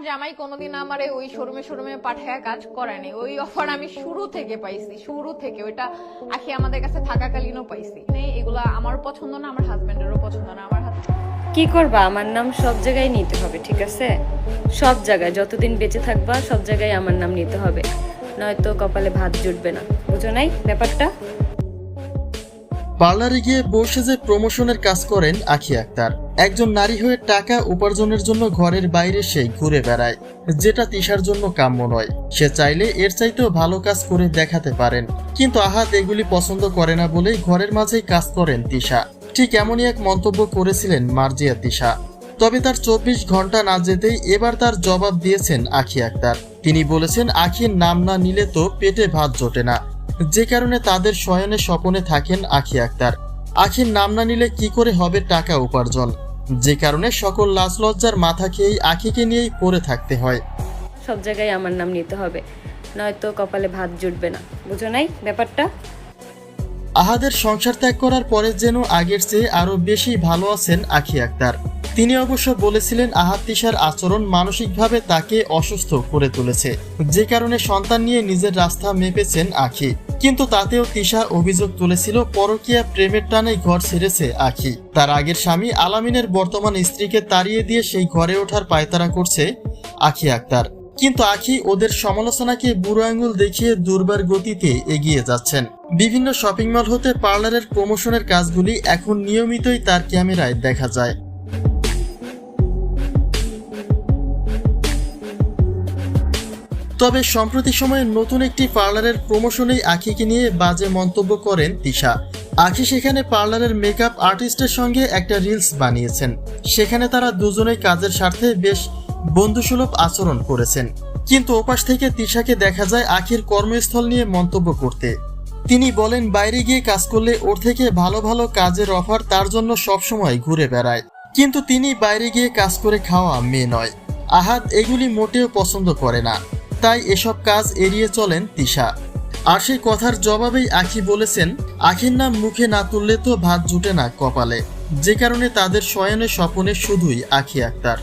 জামাই কোনোদিন আমারে ওই শোরুমে পাঠায় কাজ করেনি। ওই অফার আমি শুরু থেকে পাইছি, শুরু থেকে। ওইটা আখি আমাদের কাছে থাকাকালীনও পাইছি। এগুলা আমার পছন্দ না, আমার হাজবেন্ডেরও পছন্দ না। আমার কি করবা, আমার নাম সব জায়গায় নিতে হবে, ঠিক আছে? সব জায়গায় যতদিন বেঁচে থাকবা সব জায়গায় আমার নাম নিতে হবে, নয়তো কপালে ভাত জুটবে না। বুঝো নাই ব্যাপারটা? পার্লারে গিয়ে বসে যে প্রমোশনের কাজ করেন আখি আক্তার, একজন নারী হয়ে টাকা উপার্জনের জন্য ঘরের বাইরে সেই ঘুরে বেড়ায়, যেটা তিশার জন্য কাম্য নয়। সে চাইলে এর চাইতেও ভালো কাজ করে দেখাতে পারেন, কিন্তু আহাদ এগুলি পছন্দ করে না বলেই ঘরের মাঝেই কাজ করেন তিশা। ঠিক এমনই এক মন্তব্য করেছিলেন মার্জিয়া তিশা। তবে তার 24 ঘন্টা না যেতেই এবার তার জবাব দিয়েছেন আখি আক্তার। তিনি বলেছেন, আখির নাম না নিলে তো পেটে ভাত জোটে না, যে কারণে তাদের শয়নে স্বপনে থাকেন আখি আক্তার। আখির নাম না নিলে কি করে হবে টাকা উপার্জন, যে কারণে সকল লাজ লজ্জার মাথা খেয়েই আখিকে নিয়েই পড়ে থাকতে হয়। সব জায়গায় আমার নাম নিতে হবে, নয়তো কপালে ভাত জুটবে না। বুঝো নাই ব্যাপারটা? আহাদের সংসার ত্যাগ করার পরে যেন আগের চেয়ে আরো বেশি ভালো আছেন আখি আক্তার। তিনি অবশ্য বলেছিলেন, আহাদ তিশার আচরণ মানসিকভাবে তাকে অসুস্থ করে তুলেছে, যে কারণে সন্তান নিয়ে নিজের রাস্তা মেপেছেন আখি। কিন্তু তাতেও তিশা অভিযোগ তুলেছিল, পরকীয়া প্রেমের টানেই ঘর ছেড়েছে আখি। তার আগের স্বামী আলামিনের বর্তমান স্ত্রীকে তাড়িয়ে দিয়ে সেই ঘরে ওঠার পায়তারা করছে আখি আক্তার। কিন্তু আখি ওদের সমালোচনাকে বুড়ো আঙুল দেখিয়ে দুর্বার গতিতে এগিয়ে যাচ্ছেন। বিভিন্ন শপিং মল হতে পার্লারের প্রমোশনের কাজগুলি এখন নিয়মিতই তার ক্যামেরায় দেখা যায়। তবে সম্প্রতি সময়ে নতুন একটি পার্লারের প্রমোশনেই আখিকে নিয়ে বাজে মন্তব্য করেন তিশা। আখি সেখানে পার্লারের মেকআপ আর্টিস্টের সঙ্গে একটা রিলস বানিয়েছেন। সেখানে তারা দুজনেই কাজের স্বার্থে বেশ বন্ধুসুলভ আচরণ করেছেন, কিন্তু ওপাশ থেকে তিশাকে দেখা যায় আখির কর্মস্থল নিয়ে মন্তব্য করতে। তিনি বলেন, বাইরে গিয়ে কাজ করলে ওর থেকে ভালো ভালো কাজের অফার তার জন্য সবসময় ঘুরে বেড়ায়, কিন্তু তিনি বাইরে গিয়ে কাজ করে খাওয়া মেয়ে নয়। আহাদ এগুলি মোটেও পছন্দ করে না, তাই এসব কাজ এড়িয়ে চলেন তিশা। আর সেই কথার জবাবেই আখি বলেছেন, আখির নাম মুখে না তুললে তো ভাত জুটে না কপালে, যে কারণে তাদের শয়নে স্বপনে শুধুই আখি আক্তার।